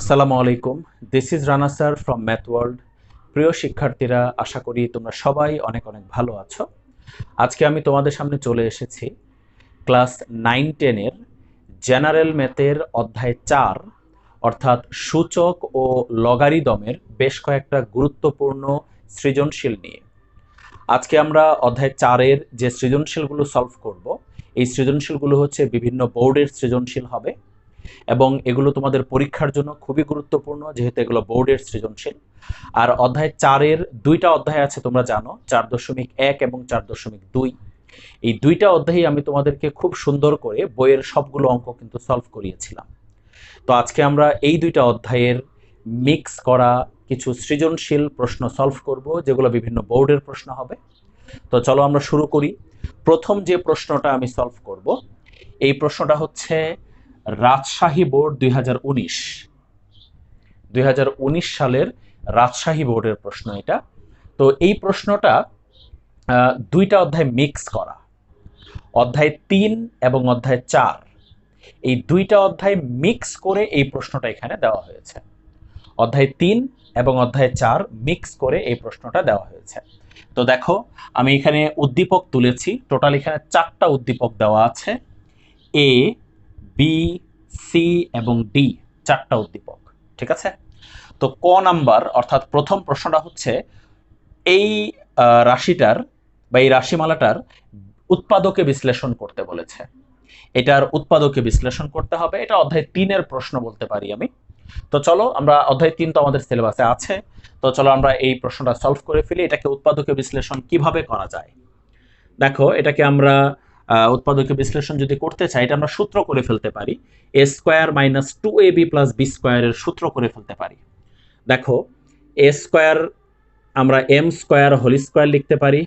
আসসালামু আলাইকুম। This is Rana sir from math world. প্রিয় শিক্ষার্থীরা, আশা করি তোমরা সবাই অনেক অনেক ভালো আছো। আজকে আমি তোমাদের সামনে চলে এসেছি ক্লাস 9-10-এর জেনারেল ম্যাথের অধ্যায় 4, অর্থাৎ সূচক ও লগারিদমের বেশ কয়েকটা গুরুত্বপূর্ণ সৃজনশীল নিয়ে। আজকে আমরা অধ্যায় 4-এর যে সৃজনশীলগুলো সলভ করব, এই সৃজনশীলগুলো হচ্ছে বিভিন্ন বোর্ডের সৃজনশীল হবে এবং এগুলো তোমাদের পরীক্ষার জন্য খুবই গুরুত্বপূর্ণ, যেহেতু এগুলো বোর্ডের সৃজনশীল। আর অধ্যায় 4-এর দুইটা অধ্যায় আছে, তোমরা জানো, 4.1 এবং 4.2। এই দুইটা অধ্যায়ে আমি তোমাদেরকে খুব সুন্দর করে বইয়ের সবগুলো অঙ্ক কিন্তু সলভ করিয়েছিলাম। তো আজকে আমরা এই দুইটা অধ্যায়ের মিক্স করা কিছু সৃজনশীল প্রশ্ন সলভ করব, যেগুলো বিভিন্ন বোর্ডের প্রশ্ন হবে। তো চলো আমরা শুরু করি। প্রথম যে প্রশ্নটা আমি সলভ করব, এই প্রশ্নটা হচ্ছে রাজশাহী বোর্ড 2019 সালের রাজশাহী বোর্ডের প্রশ্ন এটা। তো এই প্রশ্নটা দুইটা অধ্যায় মিক্স করা, অধ্যায় 3 এবং অধ্যায় 4, এই দুইটা অধ্যায় মিক্স করে এই প্রশ্নটা এখানে দেওয়া হয়েছে। অধ্যায় 3 এবং অধ্যায় 4 মিক্স করে এই প্রশ্নটা দেওয়া হয়েছে। তো দেখো, আমি এখানে উদ্দীপক তুলেছি, টোটাল এখানে 4টা উদ্দীপক দেওয়া আছে, এ, বি, সি এবং ডি, 4টা উদ্দীপক। ঠিক আছে? তো ক নাম্বার অর্থাৎ প্রথম প্রশ্নটা হচ্ছে এই রাশিটার বা এই রাশিমালাটার উৎপাদকে বিশ্লেষণ করতে বলেছে। এটার উৎপাদকে বিশ্লেষণ করতে হবে। এটা অধ্যায় 3-এর প্রশ্ন বলতে পারি আমি। তো চলো আমরা অধ্যায় 3 তো আমাদের সিলেবাসে আছে, তো চলো আমরা এই প্রশ্নটা সলভ করে ফেলি। এটাকে উৎপাদকে বিশ্লেষণ কিভাবে করা যায়। দেখো, এটাকে আমরা উৎপাদকে বিশ্লেষণ যদি করতে চাই, এটা আমরা সূত্র করে ফেলতে পারি। a square minus 2ab plus b স্কয়ারের সূত্র করে ফেলতে পারি। দেখো, a স্কয়ার আমরা m স্কয়ার হোল স্কয়ার লিখতে পারি,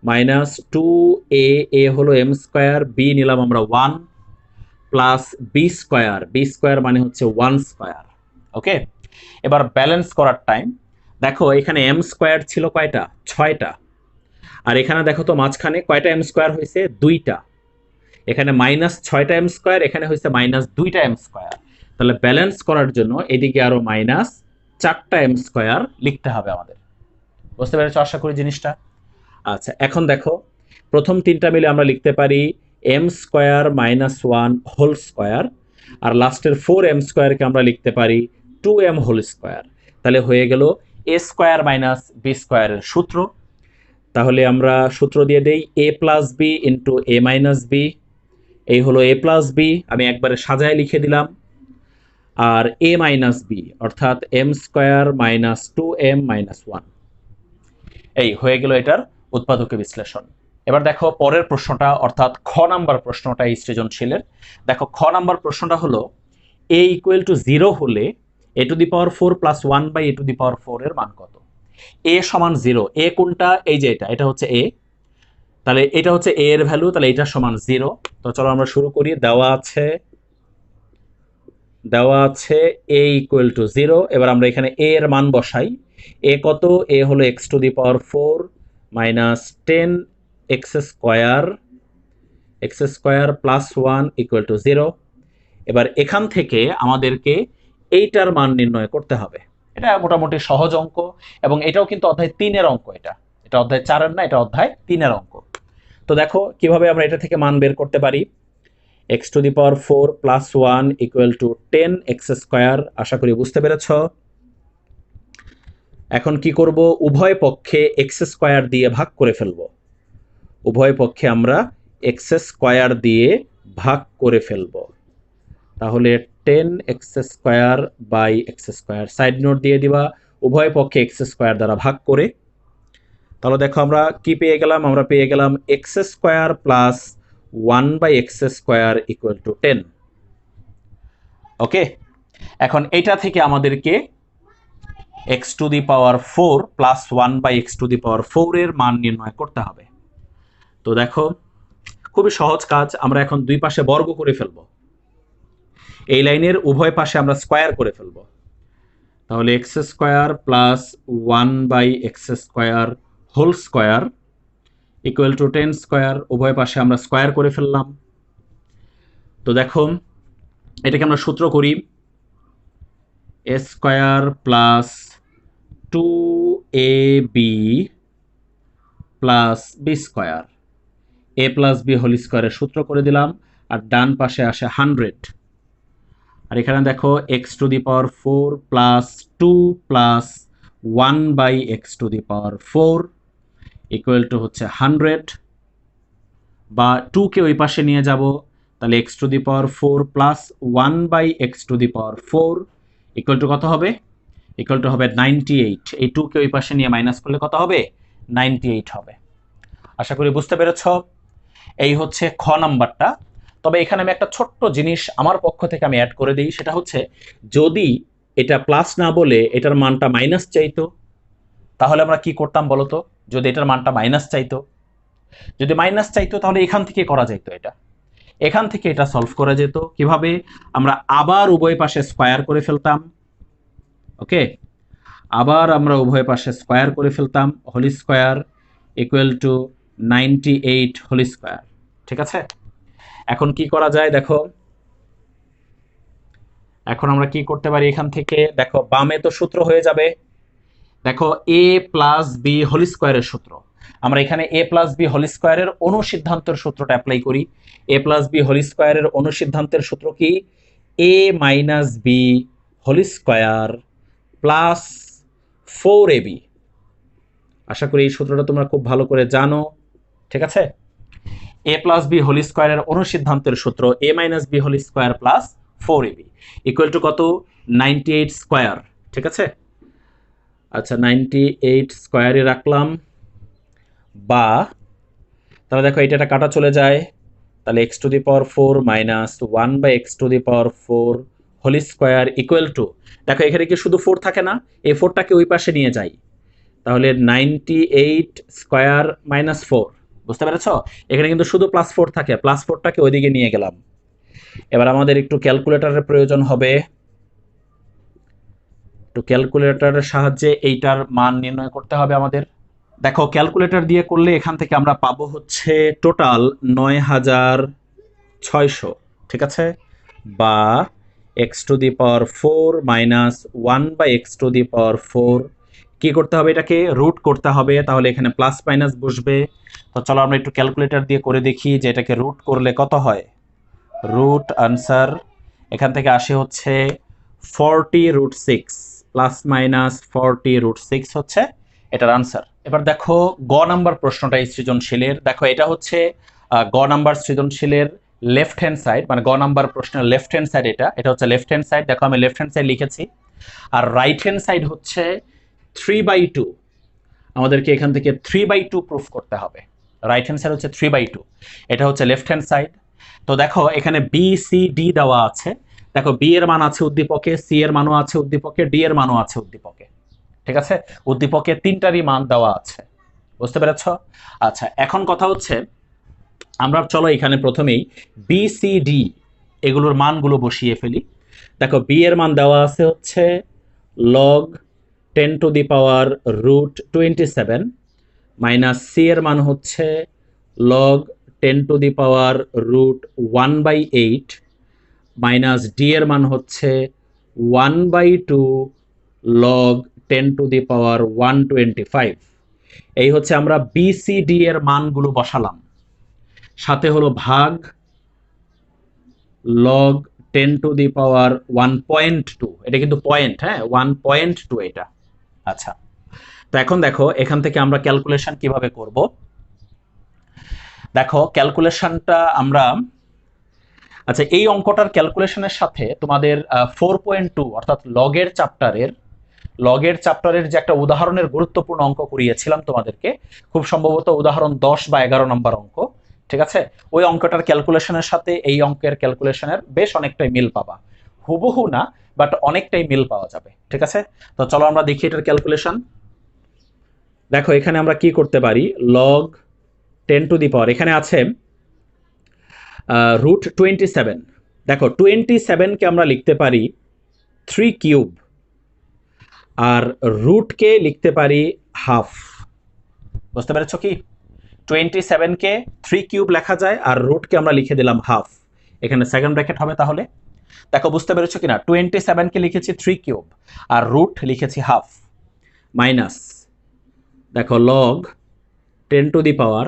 মাইনাস 2a হলো m স্কয়ার, b নিলাম আমরা 1, প্লাস b স্কয়ার মানে হচ্ছে 1 স্কয়ার। ওকে, এবার ব্যালেন্স করার টাইম। দেখো, এখানে m স্কয়ার ছিল কয়টা? 6টা। আর এখানে দেখো তো মাঝখানে কয়টা এম স্কোয়ার হয়েছে? 2টা। এখানে মাইনাস 6টা এম স্কোয়ার, এখানে হয়েছে মাইনাস 2টা এম স্কোয়ার। তাহলে ব্যালেন্স করার জন্য এদিকে আরো মাইনাস 4টা এম স্কোয়ার লিখতে হবে আমাদের। বুঝতে পেরেছো আশা করি জিনিসটা? আচ্ছা, এখন দেখো, প্রথম 3টা মিলে আমরা লিখতে পারি m square minus 1 whole square, আর লাস্টের 4 এম স্কোয়ারকে আমরা লিখতে পারি 2m হোল স্কোয়ার। তাহলে হয়ে গেল এ স্কোয়ার মাইনাস বি স্কোয়ারের সূত্র। তাহলে আমরা সূত্র দিয়ে দেই এ প্লাস বি ইন্টু এ মাইনাস বি। এই হলো এ প্লাস বি, আমি একবারে সাজায় লিখে দিলাম। আর এ মাইনাস বি অর্থাৎ m square minus 2m minus 1। এই হয়ে গেল এটার উৎপাদকে বিশ্লেষণ। এবার দেখো পরের প্রশ্নটা, অর্থাৎ খ নাম্বার প্রশ্নটা এই সৃজনশীলের। দেখো, খ নাম্বার প্রশ্নটা হলো এ ইকুয়াল টু 0 হলে a to the power 4 plus 1 by a to the power 4 এর মান কত? এ সমান 0, এ কোনটা? এই যে এটা হচ্ছে এ, তাহলে এটা হচ্ছে এ এর ভ্যালু, তাহলে এটা সমান 0। তো চলো আমরা শুরু করি। দেওয়া আছে এ ইকুয়াল টু 0। এবার আমরা এখানে এ এর মান বসাই। এ কত? এ হলো x to the power 4 minus 10 x square plus 1 equal to 0। এবার এখান থেকে আমাদেরকে এইটার মান নির্ণয় করতে হবে। এটা মোটামুটি সহজ অঙ্ক, এবং এটাও কিন্তু অধ্যায় 3-এর অঙ্ক। এটা অধ্যায় 4-এর না, এটা অধ্যায় 3-এর অঙ্ক। তো দেখো কিভাবে আমরা এটা থেকে মান বের করতে পারি। X to the power 4 plus 1 equal to 10 x square. আশা করি বুঝতে পেরেছ। এখন কি করব? উভয় পক্ষে এক্স স্কোয়ার দিয়ে ভাগ করে ফেলব। উভয় পক্ষে আমরা এক্স স্কোয়ার দিয়ে ভাগ করে ফেলব। তাহলে 10 x square by x square, side note দিয়ে দিবা উভয় পক্ষে এক্স স্কোয়ার দ্বারা ভাগ করে। তাহলে দেখো আমরা কি পেয়ে গেলাম? আমরা পেয়ে গেলাম x square plus 1 by x square equal to 10। Okay, এখন এটা থেকে আমাদেরকে x to the power 4 plus 1 by x to the power 4 এর মান নির্ণয় করতে হবে। তো দেখো, খুবই সহজ কাজ। আমরা এখন দুই পাশে বর্গ করে ফেলব। এই লাইনের উভয় পাশে আমরা স্কোয়ার করে ফেলব। তাহলে x square plus 1 by x square whole square equal to 10 square. উভয় পাশে আমরা স্কোয়ার করে ফেললাম। তো দেখো, এটাকে আমরা সূত্র করি। A square plus 2ab plus b square, a plus b whole স্কোয়ারের সূত্র করে দিলাম, আর ডান পাশে আসে 100। আর এখানে দেখো x to the power 4 plus 2 plus 1/x⁴ equal to হচ্ছে 100, বা 2কে ওই পাশে নিয়ে যাব, তাহলে x⁴ plus 1/x⁴ equal to কত হবে? ইকুয়াল টু হবে 98। এই 2কে ওই পাশে নিয়ে মাইনাস করলে কত হবে? 98 হবে। আশা করি বুঝতে পেরেছ। এই হচ্ছে খ নাম্বারটা। তবে এখানে আমি একটা ছোট্ট জিনিস আমার পক্ষ থেকে আমি অ্যাড করে দিই, সেটা হচ্ছে যদি এটা প্লাস না বলে এটার মানটা মাইনাস চাইতো, তাহলে আমরা কি করতাম বলতো? যদি এটার মানটা মাইনাস চাইতো, যদি মাইনাস চাইতো, তাহলে এখান থেকে করা যেত, এখান থেকে এটা সলভ করা যেত কিভাবে? আমরা আবার উভয় পাশে স্কোয়ার করে ফেলতাম। ওকে, আবার আমরা উভয় পাশে স্কোয়ার করে ফেলতাম, whole square equal to 98 whole square. ঠিক আছে, এখন কি করা যায় দেখো, এখন আমরা কি করতে পারি এখান থেকে? দেখো বামে তো সূত্র হয়ে যাবে, দেখো এ প্লাস বি হোল স্কোয়ারের সূত্র। আমরা এখানে এ প্লাস বি হোল স্কোয়ারের অনুসিদ্ধান্তের সূত্রটা অ্যাপ্লাই করি। এ প্লাস বি হোল স্কোয়ারের অনুসিদ্ধান্তের সূত্র কি? A minus b whole square plus 4ab। আশা করি এই সূত্রটা তোমরা খুব ভালো করে জানো। ঠিক আছে, এ প্লাস বি হোল স্কোয়ারের অনুসিদ্ধান্তের সূত্র a minus b whole square plus 4ab equal to কত? 98 স্কোয়ার। ঠিক আছে, আচ্ছা 98 স্কোয়ারে রাখলাম, বা তাহলে দেখো এটা কাটা চলে যায়, তাহলে x⁴ minus 1/x⁴ whole square equal to, দেখো এখানে কি শুধু 4 থাকে না? এই 4টাকে ওই পাশে নিয়ে যাই, তাহলে 98 স্কোয়ার মাইনাস 4। বুঝতে পেরেছ? এখানে কিন্তু শুধু +4 থাকে, +4টাকে ওইদিকে নিয়ে গেলাম। এবার আমাদের একটু ক্যালকুলেটরের প্রয়োজন হবে, একটু ক্যালকুলেটরের সাহায্যে এইটার মান নির্ণয় করতে হবে আমাদের। দেখো ক্যালকুলেটর দিয়ে করলে এখান থেকে আমরা পাবো হচ্ছে টোটাল 9600। ঠিক আছে, বা x⁴ মাইনাস 1/x⁴। কি করতে হবে? এটাকে রুট করতে হবে, তাহলে এখানে প্লাস মাইনাস বসবে। তো চলো আমরা একটু ক্যালকুলেটর দিয়ে করে দেখি যে এটাকে রুট করলে কত হয়। রুট আনসার এখান থেকে আসে হচ্ছে 40√6, প্লাস মাইনাস 40√6 হচ্ছে এটার আনসার। এবার দেখো গ নাম্বার প্রশ্নটা এই সৃজনশীলের, দেখো এটা হচ্ছে গ নাম্বার সৃজনশীলের লেফট হ্যান্ড সাইড, মানে গ নাম্বার প্রশ্নের লেফট হ্যান্ড সাইড, এটা হচ্ছে লেফট হ্যান্ড সাইড। দেখো আমি লেফট হ্যান্ড সাইড লিখেছি, আর রাইট হ্যান্ড সাইড হচ্ছে 3/2। আমাদেরকে এখান থেকে 3/2 প্রুফ করতে হবে। রাইট হ্যান্ড সাইড হচ্ছে 3/2, এটা হচ্ছে লেফট হ্যান্ড সাইড। তো দেখো এখানে বি সি ডি দেওয়া আছে, দেখো বি এর মান আছে উদ্দীপকে, সি এর মানও আছে উদ্দীপকে, ডি এর মানও আছে উদ্দীপকে। ঠিক আছে, উদ্দীপকে তিনটারই মান দেওয়া আছে। বুঝতে পেরেছ? আচ্ছা, এখন কথা হচ্ছে আমরা চলো এখানে প্রথমেই বি সি ডি এগুলোর মানগুলো বসিয়ে ফেলি। দেখো বি এর মান দেওয়া আছে হচ্ছে লগ 10⁻√27, মাইনাস সি এর মান হচ্ছে লগ 10⁻√1/8, মাইনাস ডি এর মান হচ্ছে 1/2 লগ 10⁻125। এই হচ্ছে আমরা বিসিডি এর মানগুলো বসালাম, সাথে হলো ভাগ লগ 10⁻1.2, এটা কিন্তু পয়েন্ট, হ্যাঁ 1.2 এটা। আচ্ছা, তো এখন দেখো এখান থেকে আমরা ক্যালকুলেশন কিভাবে করব। দেখো ক্যালকুলেশনটা আমরা, আচ্ছা এই অঙ্কটার ক্যালকুলেশনের সাথে তোমাদের 4.2 অর্থাৎ লগের চ্যাপ্টারের যে একটা উদাহরণের গুরুত্বপূর্ণ অঙ্ক করিয়েছিলাম তোমাদেরকে, খুব সম্ভবত উদাহরণ 10 বা 11 নম্বর অঙ্ক। ঠিক আছে, ওই অঙ্কটার ক্যালকুলেশনের সাথে এই অঙ্কের ক্যালকুলেশনের বেশ অনেকটাই মিল পাবা, হুবহু না বাট অনেকটাই মিল পাওয়া যাবে। ঠিক আছে, তো চলো আমরা দেখি এটার ক্যালকুলেশন। দেখো এখানে আমরা কি করতে পারি, লগ 10⁻, এখানে আছে √27। দেখো 27কে আমরা লিখতে পারি 3³ আর রুটকে লিখতে পারি হাফ। বুঝতে পেরেছ কি? 27কে 3³ লেখা যায় আর রুটকে আমরা লিখে দিলাম হাফ, এখানে সেকেন্ড ব্র্যাকেট হবে। তাহলে দেখো বুঝতে পেরেছো কিনা, 27কে লিখেছি 3 কিউব আর রুট লিখেছি হাফ, মাইনাস দেখো লগ 10 টু দি পাওয়ার,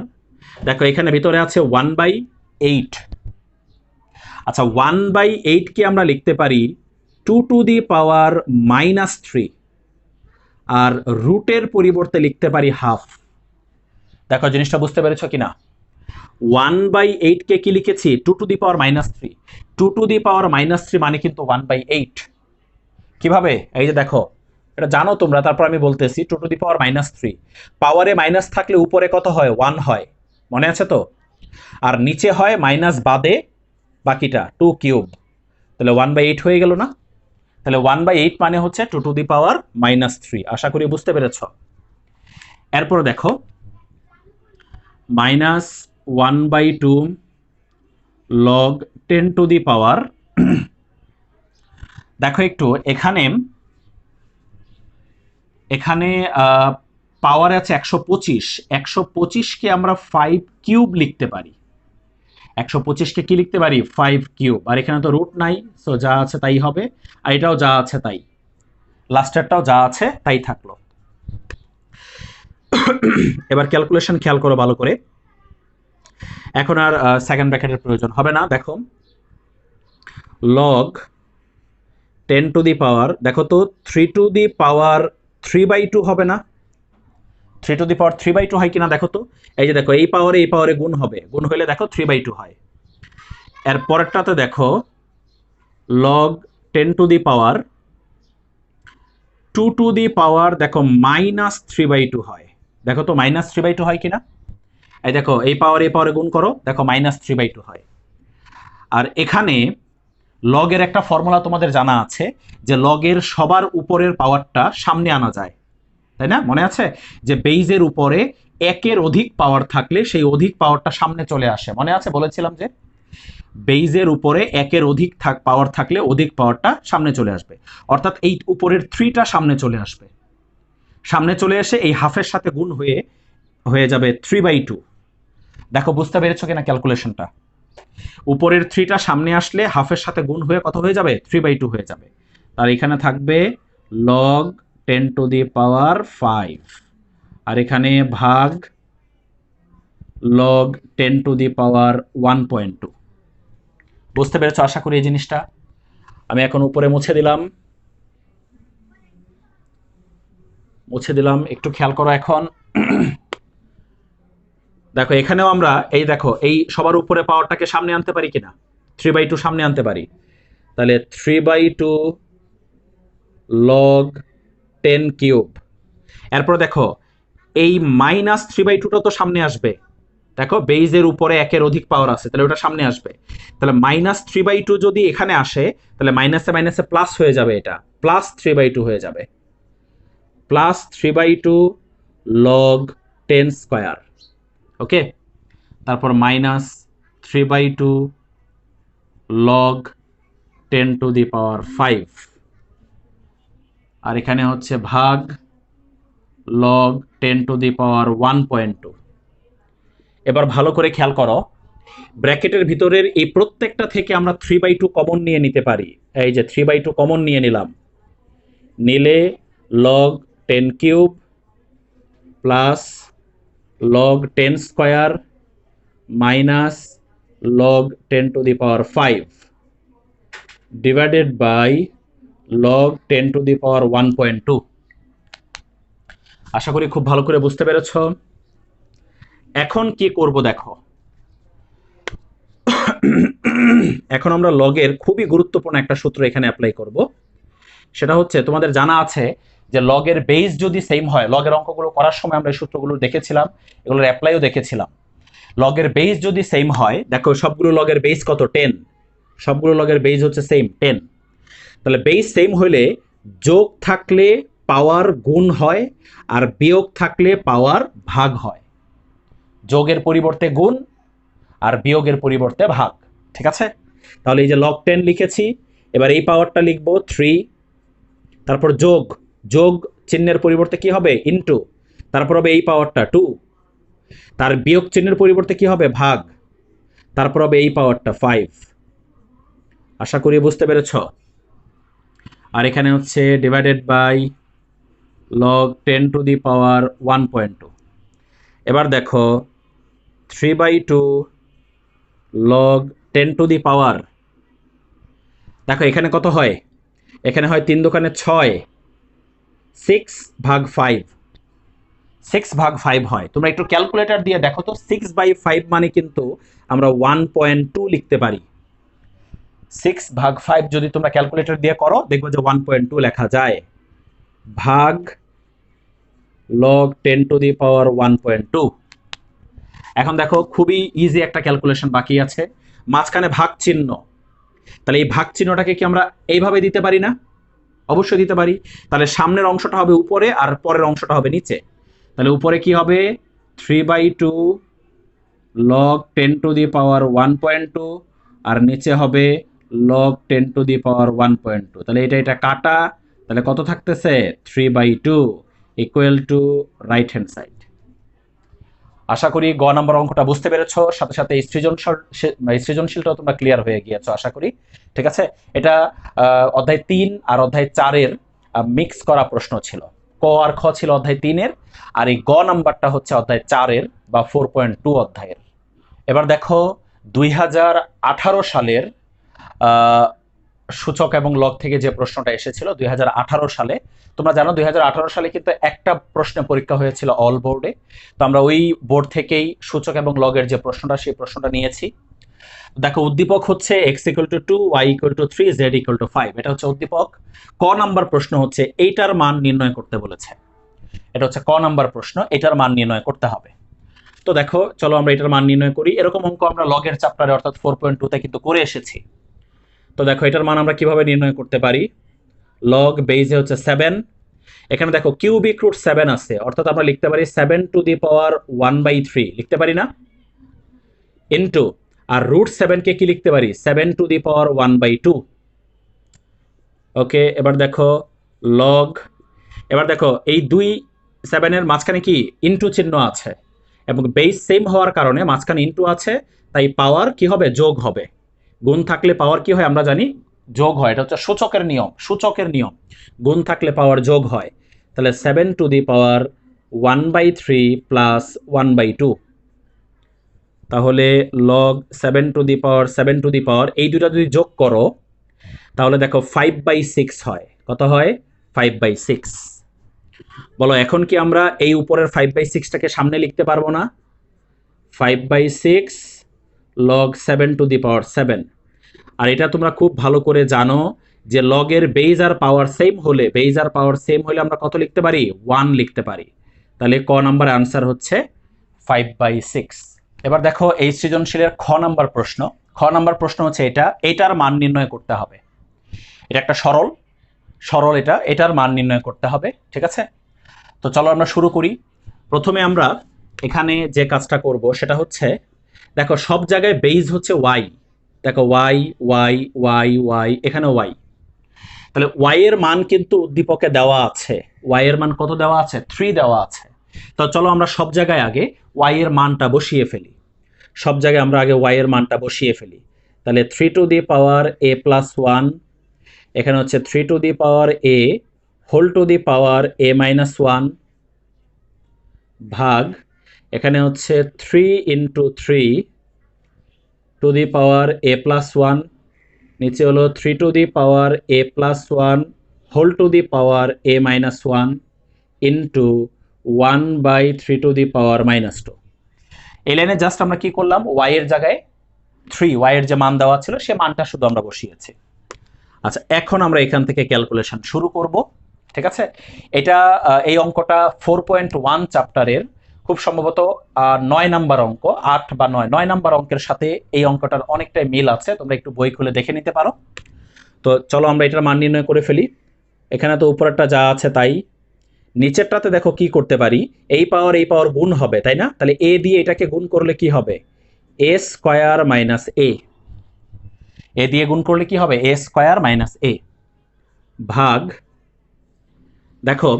দেখো এখানে ভিতরে আছে 1/8। আচ্ছা 1/8 কে আমরা লিখতে পারি 2 টু দি পাওয়ার -3, আর রুটের পরিবর্তে লিখতে পারি হাফ। দেখো জিনিসটা বুঝতে পেরেছো কিনা, 1/8 কে কি লিখেছি 2 to the power -3, 2 to the পাওয়ার -3 মানে কিন্তু 1/8। কিভাবে, এই যে দেখো এটা জানো তোমরা, তারপর আমি বলতেছি 2 টু দি পাওয়ার -3, পাওয়ারে মাইনাস থাকলে উপরে কত হয় 1 হয়, মনে আছে তো, আর নিচে হয় মাইনাস বাদে বাকিটা 2 কিউব, তাহলে 1/8 হয়ে গেল না। তাহলে 1/8 মানে হচ্ছে 2 টু দি পাওয়ার -3। আশা করি বুঝতে পেরেছ। এরপর দেখো -1/2 লগ 10 টু দি পাওয়ার, দেখো একটু এখানে পাওয়ার আছে 125, 125কে আমরা 5 কিউব লিখতে পারি, 125কে কি লিখতে পারি 5 কিউব, আর এখানে তো রুট নাই, সো যা আছে তাই হবে, আর এটাও যা আছে তাই, লাস্টেরটাও যা আছে তাই থাকলো। এবার ক্যালকুলেশন খেয়াল করো ভালো করে, এখন আর সেকেন্ড ব্র্যাকেটের প্রয়োজন হবে না। দেখো লগ 10 টু দি পাওয়ার, দেখো তো 3 টু দি পাওয়ার 3/2 হবে না, 3 টু দি পাওয়ার 3/2 হয় কিনা দেখো তো, এই যে দেখো এই পাওয়ারে গুণ হবে, গুণ হলে দেখো 3/2 হয়। এর পরেরটাতে দেখো log 10 to the power 2 to the power দেখো -3/2 হয়, দেখো তো -3/2 হয় কিনা, এই দেখো এই পাওয়ারে গুণ করো, দেখো -3/2 হয়। আর এখানে লগের একটা ফর্মুলা তোমাদের জানা আছে, যে লগের সবার উপরের পাওয়ারটা সামনে আনা যায়, তাই না, মনে আছে, যে বেইজের উপরে একের অধিক পাওয়ার থাকলে সেই অধিক পাওয়ারটা সামনে চলে আসে, মনে আছে বলেছিলাম যে বেইজের উপরে একের অধিক পাওয়ার থাকলে অধিক পাওয়ারটা সামনে চলে আসবে, অর্থাৎ এই উপরের 3টা সামনে চলে আসবে, সামনে চলে এসে এই হাফের সাথে গুণ হয়ে যাবে 3/2। দেখো বুঝতে পেরেছো কিনা ক্যালকুলেশনটা, উপরের 3টা সামনে আসলে হাফের সাথে গুণ হয়ে কত হয়ে যাবে 3/2 হয়ে যাবে, আর এখানে থাকবে লগ 10 টু দি পাওয়ার 5, আর এখানে ভাগ লগ 10 টু দি পাওয়ার 1.2। বুঝতে পেরেছো আশা করি এই জিনিসটা। আমি এখন উপরে মুছে দিলাম, একটু খেয়াল করো এখন। দেখো এখানেও আমরা এই দেখো এই সবার উপরে পাওয়ারটাকে সামনে আনতে পারি কিনা, 3/2 সামনে আনতে পারি, তাহলে 3/2 লগ 10 কিউব। এরপর দেখো এই -3/2টা তো সামনে আসবে, দেখো বেইজের উপরে একের অধিক পাওয়ার আছে, তাহলে ওটা সামনে আসবে, তাহলে -3/2 যদি এখানে আসে তাহলে মাইনাসে মাইনাসে প্লাস হয়ে যাবে, এটা +3/2 হয়ে যাবে, +3/2 লগ 10 স্কয়ার, ওকে, তারপর -3/2 লগ 10 টু দি পাওয়ার 5, আর এখানে হচ্ছে ভাগ লগ 10 টু দি পাওয়ার 1.2। এবার ভালো করে খেয়াল করো, ব্র্যাকেটের ভিতরের এই প্রত্যেকটা থেকে আমরা 3/2 কমন নিয়ে নিতে পারি, এই যে 3/2 কমন নিয়ে নিলে log 10 cube plus log 10 square minus log 10 to the power 5 divided by log 10 to the power 1.2। আশা করি খুব ভালো করে বুঝতে পেরেছ। এখন কি করব দেখো, এখন আমরা লগের খুবই গুরুত্বপূর্ণ একটা সূত্র এখানে অ্যাপ্লাই করব, সেটা হচ্ছে তোমাদের জানা আছে যে লগের বেস যদি সেম হয়, লগের অঙ্কগুলো করার সময় আমরা এই সূত্রগুলো দেখেছিলাম, এগুলোর অ্যাপ্লাইও দেখেছিলাম। লগের বেস যদি সেম হয়, দেখো সবগুলো লগের বেস কত 10, সবগুলো লগের বেস হচ্ছে সেম 10, তাহলে বেস সেম হলে যোগ থাকলে পাওয়ার গুণ হয় আর বিয়োগ থাকলে পাওয়ার ভাগ হয়, যোগের পরিবর্তে গুণ আর বিয়োগের পরিবর্তে ভাগ, ঠিক আছে। তাহলে এই যে লগ 10 লিখেছি, এবার এই পাওয়ারটা লিখব 3, তারপর যোগ চিহ্নের পরিবর্তে কি হবে ইনটু, তারপর হবে এই পাওয়ারটা 2, তার বিয়োগ চিহ্নের পরিবর্তে কি হবে ভাগ, তারপর হবে এই পাওয়ারটা 5, আশা করি বুঝতে পেরেছ। আর এখানে হচ্ছে ডিভাইডেড বাই লগ 10⁻1.2। এবার দেখো 3/2 লগ 10⁻, দেখো এখানে কত হয়, এখানে হয় 3 দোকানে 6, 6/5, 6/5 হয়। তোমরা একটু ক্যালকুলেটর দিয়ে দেখো তো, 6/5 মানে কিন্তু আমরা 1.2 লিখতে পারি। 6/5 যদি তোমরা ক্যালকুলেটর দিয়ে করো দেখবো যে 1.2 লেখা যায়, ভাগ লগ 10⁻1.2। এখন দেখো খুবই ইজি একটা ক্যালকুলেশন বাকি আছে, মাঝখানে ভাগ চিহ্ন, তাহলে এই ভাগ চিহ্নটাকে কি আমরা এইভাবে দিতে পারি না? অবশ্যই দিতে পারি। তাহলে সামনের অংশটা হবে উপরে আর পরের অংশটা হবে নিচে। তাহলে উপরে কি হবে 3/2 লগ 10⁻1.2 আর নিচে হবে লগ 10⁻1.2। তাহলে এটা কাটা, তাহলে কত থাকতেছে 3/2 equal to right hand side. আশা করি গ নাম্বার অঙ্কটা বুঝতে পেরেছো, সাথে সাথে সৃজনশীলটাও তোমরা ক্লিয়ার হয়ে গিয়েছো আশা করি। ঠিক আছে, এটা অধ্যায় 3 আর অধ্যায় 4-এর মিক্স করা প্রশ্ন ছিল। ক আর খ ছিল অধ্যায় 3-এর, আর এই গ নাম্বারটা হচ্ছে অধ্যায় 4-এর বা 4.2 অধ্যায়ের। এবার দেখো 2018 সালের সূচক এবং লগ থেকে যে প্রশ্নটা এসেছিল 2018 সালে, তোমরা জানো 2018 সালে কিন্তু একটা প্রশ্ন পরীক্ষা হয়েছিল অল বোর্ডে। তো আমরা ওই বোর্ড থেকেই সূচক এবং লগের যে প্রশ্নটা, সেই প্রশ্নটা নিয়েছি। দেখো উদ্দীপক হচ্ছে x=2, y=3, z=5, এটা হচ্ছে উদ্দীপক। ক নাম্বার প্রশ্ন হচ্ছে এইটার মান নির্ণয় করতে বলেছে। এটা হচ্ছে ক নাম্বার প্রশ্ন, এটার মান নির্ণয় করতে হবে। তো দেখো চলো আমরা এটার মান নির্ণয় করি। এরকম অঙ্ক আমরা লগের চ্যাপ্টারে অর্থাৎ 4.2-তে কিন্তু করে এসেছি। তো দেখো এটার মান আমরা কিভাবে নির্ণয় করতে পারি, লগ বেইজে হচ্ছে 7, এখানে দেখো কিউবিক রুট 7 আছে, অর্থাৎ আমরা লিখতে পারি 7⁻1/3 লিখতে পারি না, ইনটু আর রুট 7 কে কি লিখতে পারি 7⁻1/2। ওকে, এবার দেখো লগ, এবার দেখো এই 7-এর মাঝখানে কি ইনটু চিহ্ন আছে এবং বেস সেম হওয়ার কারণে মাঝখানে ইনটু আছে, তাই পাওয়ার কি হবে যোগ হবে। গুণ থাকলে পাওয়ার কি হয় আমরা জানি যোগ হয়, এটা হচ্ছে সূচকের নিয়ম, গুণ থাকলে পাওয়ার যোগ হয়। তাহলে 7⁻1/3 প্লাস 1/2, তাহলে লগ 7⁻, এই দুটা যদি যোগ করো তাহলে দেখো 5/6 হয়। কত হয় 5/6। বলো এখন কি আমরা এই উপরের 5/6টাকে সামনে লিখতে পারবো না? 5/6 লগ 7⁻7। আর এটা তোমরা খুব ভালো করে জানো যে লগের বেজ আর পাওয়ার সেম হলে আমরা কত লিখতে পারি 1 লিখতে পারি। তাহলে ক নাম্বার আনসার হচ্ছে 5/6। এবার দেখো এই সৃজনশীলের খ নাম্বার প্রশ্ন হচ্ছে এটার মান নির্ণয় করতে হবে। এটা একটা সরল এটার মান নির্ণয় করতে হবে। ঠিক আছে, তো চলো আমরা শুরু করি। প্রথমে আমরা এখানে যে কাজটা করব সেটা হচ্ছে, দেখো সব জায়গায় বেজ হচ্ছে ওয়াই, দেখো ওয়াই ওয়াই ওয়াই ওয়াই, এখানে ওয়াই। তাহলে ওয়াই এর মান কিন্তু উদ্দীপকে দেওয়া আছে, ওয়াই এর মান কত দেওয়া আছে 3 দেওয়া আছে। তো চলো আমরা সব জায়গায় আগে ওয়াই এর মানটা বসিয়ে ফেলি, তাহলে 3⁻a+1, এখানে হচ্ছে 3⁻a whole to the power a-1 ভাগ, এখানে হচ্ছে 3 × 3⁻a+1, নিচে হলো 3⁻a+1 whole to the power a-1 into 1/3⁻²। এই লাইনে জাস্ট আমরা কি করলাম, ওয়াই এর জায়গায় 3, ওয়াই এর যে মান দেওয়া ছিল সে মানটা শুধু আমরা বসিয়েছি। আচ্ছা, এখন আমরা এখান থেকে ক্যালকুলেশন শুরু করব। ঠিক আছে, এটা এই অঙ্কটা 4.1 চ্যাপ্টারের খুব সম্ভবত 9 নাম্বার অঙ্ক, 8 বা 9 নাম্বার অঙ্কের সাথে এই অঙ্কটার অনেকটাই মিল আছে, তোমরা একটু বই খুলে দেখে নিতে পারো। তো চলো আমরা এটার মান নির্ণয় করে ফেলি। এখানে তো উপরেরটা যা আছে তাই, নিচেরটাতে দেখো কি করতে পারি, এই পাওয়ার গুণ হবে তাই না? তাহলে এ দিয়ে এটাকে গুণ করলে কি হবে a² - a, এ দিয়ে গুণ করলে কি হবে a² - a ভাগ, দেখো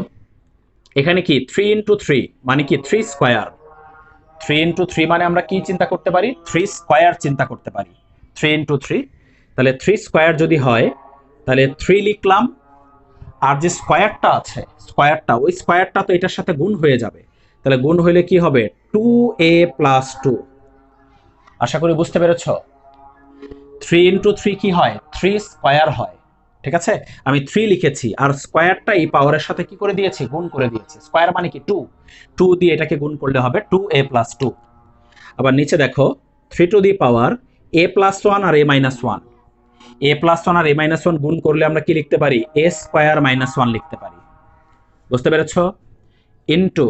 এখানে কি 3 × 3 মানে কি 3 স্কয়ার, 3 × 3 মানে আমরা কি চিন্তা করতে পারি 3 স্কয়ার চিন্তা করতে পারি, 3 × 3 তাহলে 3 স্কোয়ার যদি হয় তাহলে 3 লিখলাম, আর যে স্কোয়ারটা আছে স্কোয়ারটা ওই স্কোয়ারটা তো এটার সাথে গুণ হয়ে যাবে, তাহলে গুণ হইলে কি হবে 2a প্লাস 2। আশা করি বুঝতে পেরেছ। 3 ইন্টু 3 কি হয় 3 স্কোয়ার হয়, ঠিক আছে। আমি 3 লিখেছি আর স্কোয়ারটা এই পাওয়ারের সাথে কি করে দিয়েছি গুণ করে দিয়েছি, স্কোয়ার মানে কি 2, 2 দিয়ে এটাকে গুণ করলে হবে 2a প্লাস 2। আবার নিচে দেখো 3 to the power a plus 1 আর a মাইনাস 1, a প্লাস 1 আর a মাইনাস 1 গুণ করলে আমরা কি লিখতে পারি a স্কোয়ার মাইনাস 1 লিখতে পারি, বুঝতে পেরেছ। ইনটু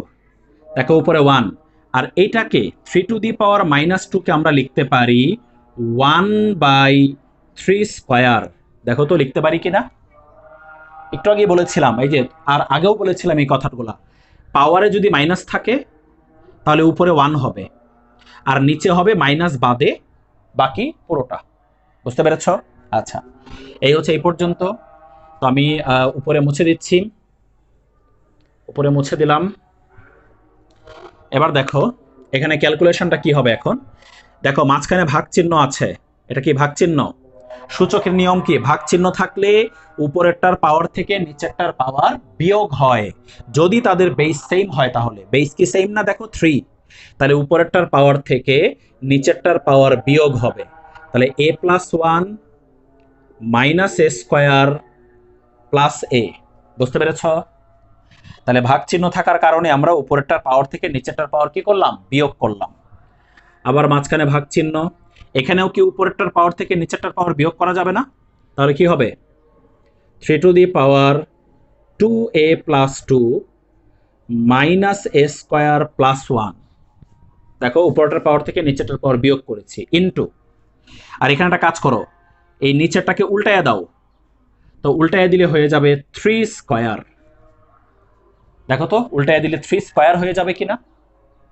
দেখো উপরে 1, আর এইটাকে 3 টু দি পাওয়ার মাইনাস 2 কে আমরা লিখতে পারি 1/3 স্কোয়ার। দেখো তো লিখতে পারি কিনা, একটু আগে বলেছিলাম এই যে, আর আগেও বলেছিলাম এই কথাগুলো, পাওয়ারে যদি মাইনাস থাকে তাহলে উপরে 1 হবে আর নিচে হবে মাইনাস বাদে বাকি পুরোটা, বুঝতে পেরেছ। আচ্ছা, এই হচ্ছে এই পর্যন্ত। তো আমি উপরে মুছে দিচ্ছি, উপরে মুছে দিলাম। এবার দেখো এখানে ক্যালকুলেশনটা কি হবে এখন। দেখো মাঝখানে ভাগ চিহ্ন আছে, এটা কি ভাগ চিহ্ন, সূচকের নিয়ম কি ভাগ চিহ্ন থাকলে উপরেরটার পাওয়ার থেকে নিচেরটার পাওয়ার বিয়োগ হয়, যদি তাদের বেস সেম হয়। তাহলে বেস কি সেম না, দেখো 3, তাহলে উপরেরটার পাওয়ার থেকে নিচেরটার পাওয়ার বিয়োগ হবে, তাহলে a plus 1 minus a square plus a, বুঝতে পেরেছ। তাহলে ভাগ চিহ্ন থাকার কারণে আমরা উপরেরটার পাওয়ার থেকে নিচেরটার পাওয়ার কি করলাম বিয়োগ করলাম। আবার মাঝখানে ভাগ চিহ্ন, এখানেও কি উপরেরটার পাওয়ার থেকে নিচেরটার পাওয়ার বিয়োগ করা যাবে না, তাহলে কি হবে 3 to the power 2a plus 2 minus a square plus 1। দেখো উপরেরটার পাওয়ার থেকে নিচেরটার পাওয়ার বিয়োগ করেছি ইনটু, আর এখানে একটা কাজ করো এই নিচেরটাকে উল্টায়া দাও, তো উল্টায়া দিলে হয়ে যাবে 3 স্কোয়ার। দেখো তো উল্টায়া দিলে 3 স্কোয়ার হয়ে যাবে কিনা,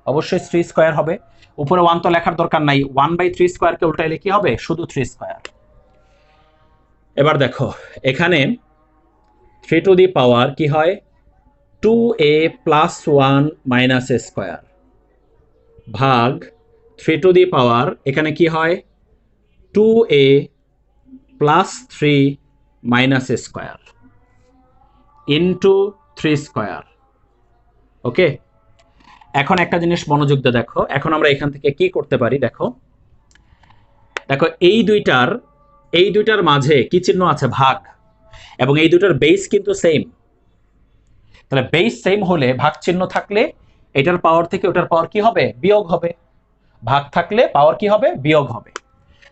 অবশ্যই 3 স্কোয়ার হবে। উপরে 1 তো লেখার দরকার নাই, 1/3 স্কোয়ারকে উল্টাইলে কি হবে শুধু 3 স্কোয়ার। এবার দেখো এখানে 3 টু দি পাওয়ার কি হয় 2a plus 1 minus a square ভাগ 3 টু দি পাওয়ার এখানে কি হয় 2a plus 3 minus a square into 3 square. Okay, এখন একটা জিনিস মনোযোগ দিয়ে দেখো, এখন আমরা এখান থেকে কি করতে পারি। দেখো দেখো এই দুইটার মাঝে কি চিহ্ন আছে ভাগ, এবং এই দুইটার বেস কিন্তু সেম, তাহলে বেস সেম হলে ভাগ চিহ্ন থাকলে এটার পাওয়ার থেকে ওটার পাওয়ার কি হবে বিয়োগ হবে, ভাগ থাকলে পাওয়ার কি হবে বিয়োগ হবে।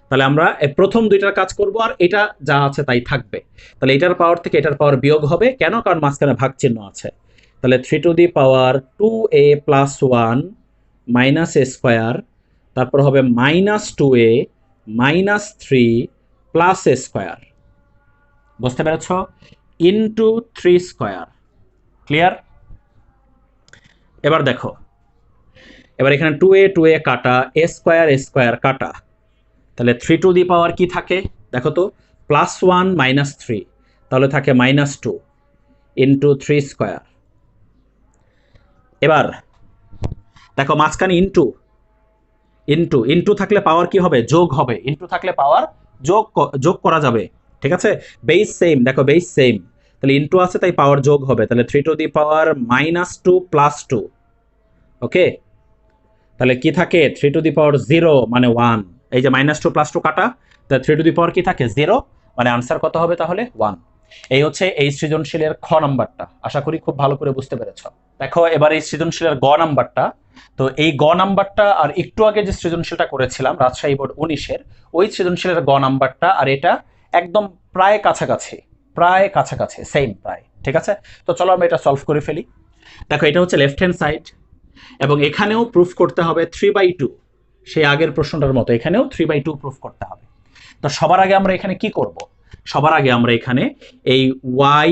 তাহলে আমরা প্রথম দুইটার কাজ করব আর এটা যা আছে তাই থাকবে, তাহলে এটার পাওয়ার থেকে এটার পাওয়ার বিয়োগ হবে কেন, কারণ মাঝখানে ভাগ চিহ্ন আছে। তাহলে 3 to the power 2a plus 1 minus a square, তারপর হবে minus 2a minus 3 plus a square, বুঝতে পেরেছ, ইন্টু 3 স্কোয়ার। ক্লিয়ার। এবার দেখো এবার এখানে 2a কাটা a স্কোয়ার কাটা, তাহলে 3 টু দি পাওয়ার কি থাকে দেখো তো প্লাস 1 মাইনাস 3, তাহলে থাকে মাইনাস 2 ইন্টু 3 স্কোয়ার। এবার দেখো মাঝখানে ইন্টু ইন্টু ইন্টু থাকলে পাওয়ার কি হবে যোগ হবে, ইন্টু থাকলে পাওয়ার যোগ করা যাবে, ঠিক আছে। বেস সেম, দেখো বেস সেম, তাহলে ইন্টু আছে তাই পাওয়ার যোগ হবে, তাহলে 3 to the power minus 2 plus 2। ওকে, তাহলে কি থাকে 3 টু দি পাওয়ার 0 মানে 1, এই যে মাইনাস 2 প্লাস 2 কাটা, তাহলে 3 টু দি পাওয়ার কি থাকে 0, মানে আনসার কত হবে তাহলে 1। এই হচ্ছে এই সৃজনশীলের খ নাম্বারটা, আশা করি খুব ভালো করে বুঝতে পেরেছ। দেখো এবার এই সৃজনশীলের গ নাম্বারটা, তো এই গ নাম্বারটা আর একটু আগে যে সৃজনশীলটা করেছিলাম রাজশাহী বোর্ড 19-এর ওই সৃজনশীলের গ নাম্বারটা আর এটা একদম প্রায় কাছাকাছি সেম প্রায়, ঠিক আছে। তো চলো আমরা এটা সলভ করে ফেলি। দেখো এটা হচ্ছে লেফট হ্যান্ড সাইড, এবং এখানেও প্রুফ করতে হবে 3/2, সেই আগের প্রশ্নটার মতো এখানেও 3/2 প্রুফ করতে হবে। তো সবার আগে আমরা এখানে কি করব, সবার আগে আমরা এখানে এই y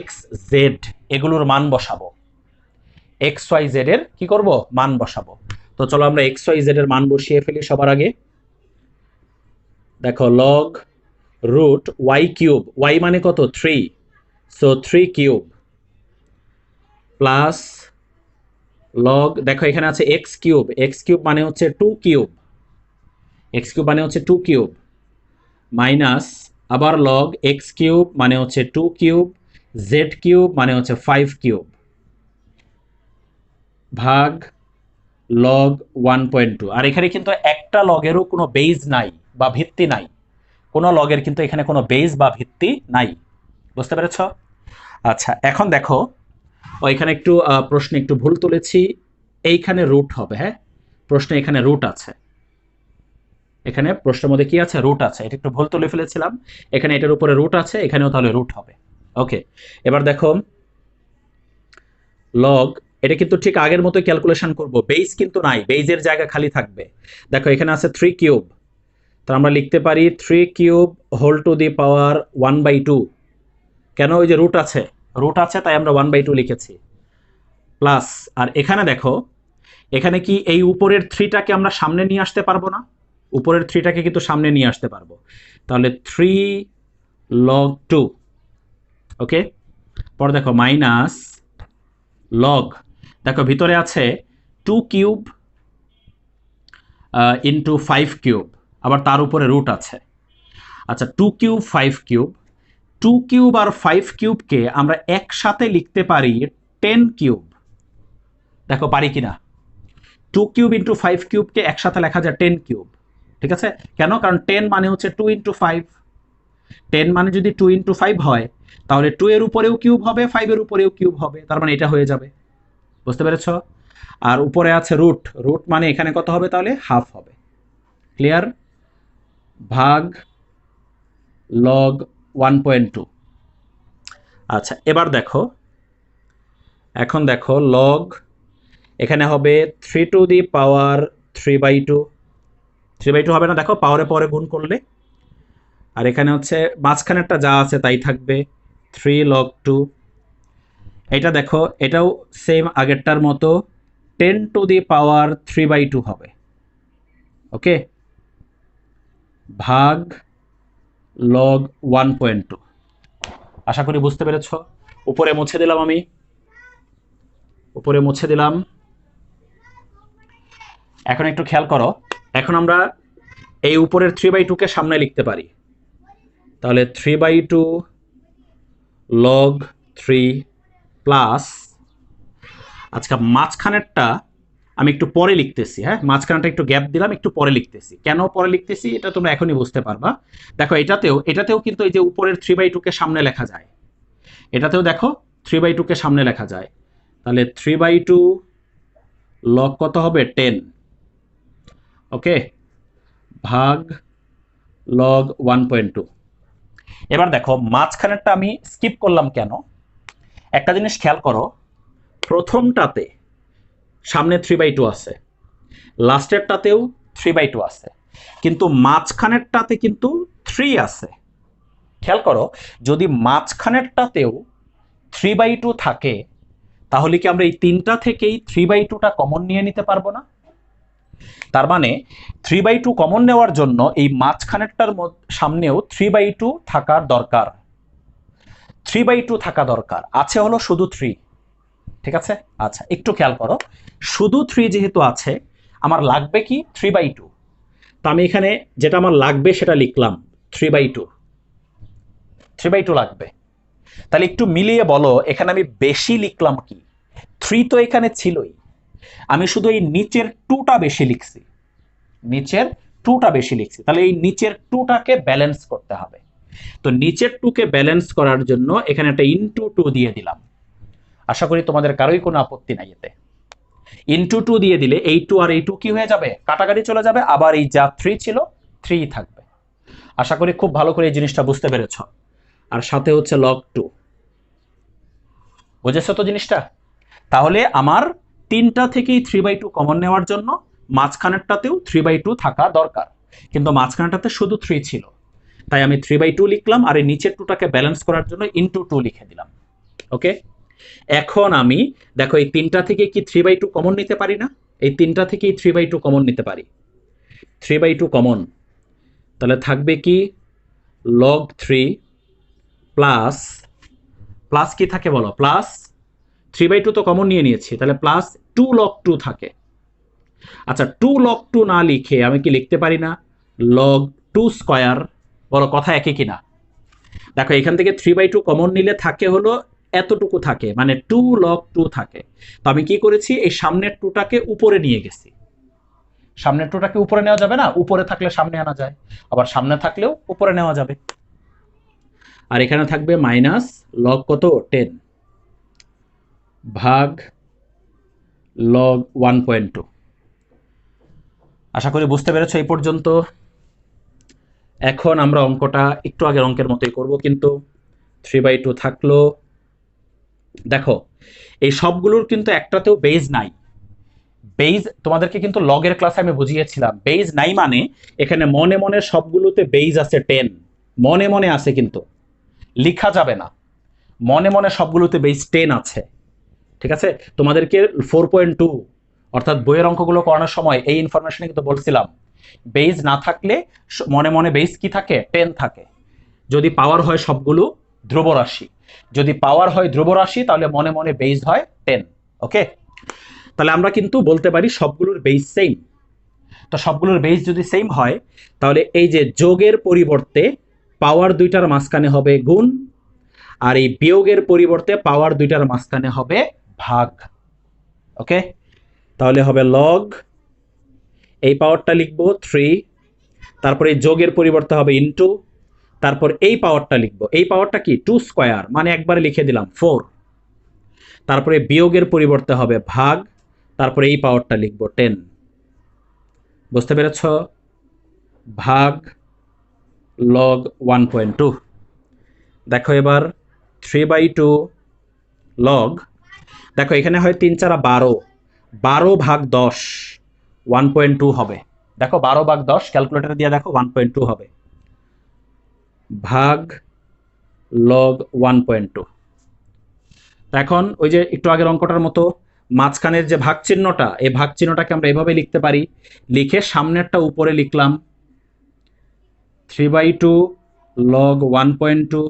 x z এগুলোর মান বসাবো, x y z এর কি করব মান বসাবো। তো চলো আমরা x y z এর মান বসিয়ে ফেলি সবার আগে। দেখো log root y cube, y মানে কত 3, সো 3 কিউব প্লাস লগ, দেখো এখানে আছে x কিউব মানে হচ্ছে 2 কিউব, x কিউব মানে হচ্ছে 2 কিউব মাইনাস আবার লগ এক্স কিউব মানে হচ্ছে 2 কিউব, জেড কিউব মানে হচ্ছে 5 কিউব, ভাগ লগ 1.2। আর এখানে কিন্তু একটা লগেরও কোনো বেজ নাই বা ভিত্তি নাই, কোনো লগের কিন্তু এখানে কোনো বেজ বা ভিত্তি নাই। বুঝতে পেরেছ? আচ্ছা, এখন দেখো ওইখানে একটু প্রশ্নে একটু ভুল তুলেছি, এইখানে রুট হবে। হ্যাঁ, প্রশ্নে এখানে রুট আছে, এখানে প্রশ্নের মধ্যে কি আছে, রুট আছে, এটা একটু ভুল তুলে ফেলেছিলাম। এখানে এটার উপরে রুট আছে, এখানেও তাহলে রুট হবে। ওকে, এবার দেখো লগ, এটা কিন্তু ঠিক আগের মতো ক্যালকুলেশন করব, বেস কিন্তু নাই, বেজের জায়গা খালি থাকবে। দেখো এখানে আছে 3 কিউব, তো আমরা লিখতে পারি 3 কিউব হোল টু দি পাওয়ার 1/2। কেন? ওই যে রুট আছে, রুট আছে তাই আমরা 1/2 লিখেছি। প্লাস, আর এখানে দেখো, এখানে কি এই উপরের 3টাকে আমরা সামনে নিয়ে আসতে পারবো না? উপরের 3টাকে কিন্তু সামনে নিয়ে আসতে পারবো, তাহলে 3 log 2। ওকে, পরে দেখো মাইনাস লগ, দেখো ভিতরে আছে 2 কিউব ইন্টু 5 কিউব, আবার তার উপরে রুট আছে। আচ্ছা, 2 কিউব 5 কিউব, 2 কিউব আর 5 কিউবকে আমরা একসাথে লিখতে পারি 10 কিউব। দেখো পারি কিনা? 2 কিউব ইন্টু 5 কিউবকে একসাথে লেখা যায় 10 কিউব। ঠিক আছে? কেন? কারণ 10 মানে হচ্ছে 2 ইন্টু 5, 10 মানে যদি 2 ইন্টু 5 হয়, তাহলে 2 এর উপরেও কিউব হবে, 5 এর উপরেও কিউব হবে, তার মানে এটা হয়ে যাবে। বুঝতে পেরেছ? আর উপরে আছে রুট, রুট মানে এখানে কত হবে? তাহলে হাফ হবে। ক্লিয়ার? ভাগ লগ 1.2। আচ্ছা, এবার দেখো, এখন দেখো লগ এখানে হবে 3 টু দি পাওয়ার 3/2, 3/2 হবে না? দেখো পাওয়ারে পরে গুণ করলে। আর এখানে হচ্ছে মাঝখানেরটা যা আছে তাই থাকবে, 3 log 2। এটা দেখো, এটাও সেম আগেরটার মতো 10 টু দি পাওয়ার 3/2 হবে। ওকে, ভাগ লগ 1.2। আশা করি বুঝতে পেরেছ। উপরে মুছে দিলাম আমি, উপরে মুছে দিলাম। এখন একটু খেয়াল করো, এখন আমরা এই উপরের 3/2কে সামনে লিখতে পারি, তাহলে 3/2 log 3 প্লাস, আজকে মাঝখানেরটা আমি একটু পরে লিখতেছি। হ্যাঁ, মাঝখানটা একটু গ্যাপ দিলাম, একটু পরে লিখতেছি। কেন পরে লিখতেছি এটা তোমরা এখনই বুঝতে পারবা। দেখো এটাতেও কিন্তু এই যে উপরের 3/2কে সামনে লেখা যায়, এটাতেও দেখো 3/2কে সামনে লেখা যায়। তাহলে 3/2 লগ কত হবে? 10। ওকে, ভাগ লগ 1.2। এবার দেখো মাঝখানেরটা আমি স্কিপ করলাম কেন? একটা জিনিস খেয়াল করো, প্রথমটাতে সামনে 3/2 আছে, লাস্টেরটাতেও 3/2 আছে, কিন্তু মাঝখানেরটাতে কিন্তু 3 আছে। খেয়াল করো, যদি মাঝখানেরটাতেও 3/2 থাকে, তাহলে কি আমরা এই তিনটা থেকেই 3/2টা কমন নিয়ে নিতে পারবো না? তার মানে 3/2 কমন নেওয়ার জন্য এই মাঝখানেরটার সামনেও 3/2 থাকার দরকার, 3/2 থাকা দরকার। আছে হলো শুধু 3। ঠিক আছে? আচ্ছা, একটু খেয়াল করো, শুধু 3 যেহেতু আছে, আমার লাগবে কি? 3/2। তো আমি এখানে যেটা আমার লাগবে সেটা লিখলাম, 3/2, 3/2 লাগবে। তাহলে একটু মিলিয়ে বলো, এখানে আমি বেশি লিখলাম কি? 3 তো এখানে ছিলই, আমি শুধু এই নিচের 2টা বেশি লিখছি, নিচের 2টা বেশি লিখছি। তাহলে এই নিচের 2টাকে ব্যালেন্স করতে হবে। তো নিচের 2কে ব্যালেন্স করার জন্য এখানে একটা ইনটু 2 দিয়ে দিলাম। আশা করি তোমাদের কারোই কোনো আপত্তি নাই এতে। ইনটু 2 দিয়ে দিলে এই 2 আর এই 2 কি হয়ে যাবে? কাটাকাটি চলে যাবে, আবার এই যা 3 ছিল 3 থাকবে। আশা করি খুব ভালো করে এই জিনিসটা বুঝতে পেরেছ। আর সাথে হচ্ছে log 2, বুঝেছো তো জিনিসটা? তাহলে আমার তিনটা থেকেই 3/2 কমন নেওয়ার জন্য মাঝখানেরটাতেও 3/2 থাকা দরকার, কিন্তু মাঝখানেরটাতে শুধু 3 ছিল, তাই আমি 3/2 লিখলাম, আর এই নিচের 2টাকে ব্যালেন্স করার জন্য ইনটু 2 লিখে দিলাম। ওকে, এখন আমি দেখো এই তিনটা থেকে কি 3/2 কমন নিতে পারি না? এই তিনটা থেকেই 3/2 কমন নিতে পারি, 3/2 কমন। তাহলে থাকবে কি? log 3 প্লাস, প্লাস কি থাকে বলো? প্লাস 3/2 তো কমন নিয়ে নিয়েছি, তাহলে প্লাস 2 log 2 থাকে। আচ্ছা, 2 log 2 না লিখে আমি কি লিখতে পারি না log 2 স্কয়ার? বলো কথা একই কিনা? দেখো এখান থেকে 3/2 কমন নিলে থাকে হলো এতটুকু থাকে, মানে 2 log 2 থাকে। তো আমি কি করেছি, এই সামনের 2টাকে উপরে নিয়ে গেছি। সামনের 2টাকে উপরে নেওয়া যাবে না? উপরে থাকলে সামনে আনা যায়, আবার সামনে থাকলেও উপরে নেওয়া যাবে। আর এখানে থাকবে মাইনাস লগ কত 10 ভাগ লগ 1.2। আশা করি বুঝতে পেরেছো এই পর্যন্ত। এখন আমরা অঙ্কটা একটু আগের অঙ্কের মতোই করব, কিন্তু 3/2 থাকলো। দেখো এই সবগুলোর কিন্তু একটাতেও বেজ নাই। বেজ তোমাদেরকে কিন্তু লগের ক্লাসে আমি বুঝিয়েছিলাম, বেজ নাই মানে এখানে মনে মনে সবগুলোতে বেজ আছে 10, মনে মনে আছে, কিন্তু লেখা যাবে না। মনে মনে সবগুলোতে বেজ 10 আছে, ঠিক আছে? তোমাদেরকে 4.2 অর্থাৎ বইয়ের অঙ্কগুলো করানোর সময় এই ইনফরমেশন কিন্তু বলছিলাম, বেজ না থাকলে মনে মনে বেজ কি থাকে 10 থাকে। যদি পাওয়ার হয় সবগুলো ধ্রুব রাশি, যদি পাওয়ার হয় ধ্রুব রাশি তাহলে মনে মনে বেজ হয় 10। ওকে, তাহলে আমরা কিন্তু বলতে পারি সবগুলোর বেজ সেম। তো সবগুলোর বেজ যদি সেম হয় তাহলে এই যে যোগের পরিবর্তে পাওয়ার দুইটার মাঝখানে হবে গুণ, আর এই বিয়োগের পরিবর্তে পাওয়ার দুইটার মাঝখানে হবে ভাগ। ওকে, তাহলে হবে লগ, এই পাওয়ারটা লিখবো 3, তারপরে যোগের পরিবর্তে হবে ইনটু, তারপর এই পাওয়ারটা লিখবো, এই পাওয়ারটা কি 2 স্কয়ার, মানে একবারে লিখে দিলাম 4, তারপরে বিয়োগের পরিবর্তে হবে ভাগ, তারপরে এই পাওয়ারটা লিখবো 10। বুঝতে পেরেছ? ভাগ লগ 1.2। দেখো এবার 3/2 লগ, দেখো এখানে হয় 3 4 12, 12 ভাগ 10 1.2 হবে। দেখো 12 ভাগ 10 ক্যালকুলেটর দিয়ে দেখো 1.2 হবে, ভাগ লগ 1.2। এখন ওই যে একটু আগের অঙ্কটার মতো মাঝখানের যে ভাগ চিহ্নটা, এই ভাগ চিহ্নটাকে আমরা এভাবে লিখতে পারি, লিখে সামনেরটা উপরে লিখলাম 3/2 লগ 1.2,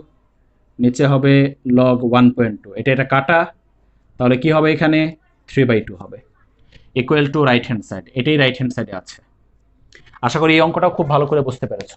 নিচে হবে লগ 1.2, এটা কাটা, তাহলে কি হবে এখানে 3/2 হবে, equal to right hand side. এটাই রাইট হ্যান্ড সাইডে আছে। আশা করি এই অঙ্কটাও খুব ভালো করে বুঝতে পেরেছ।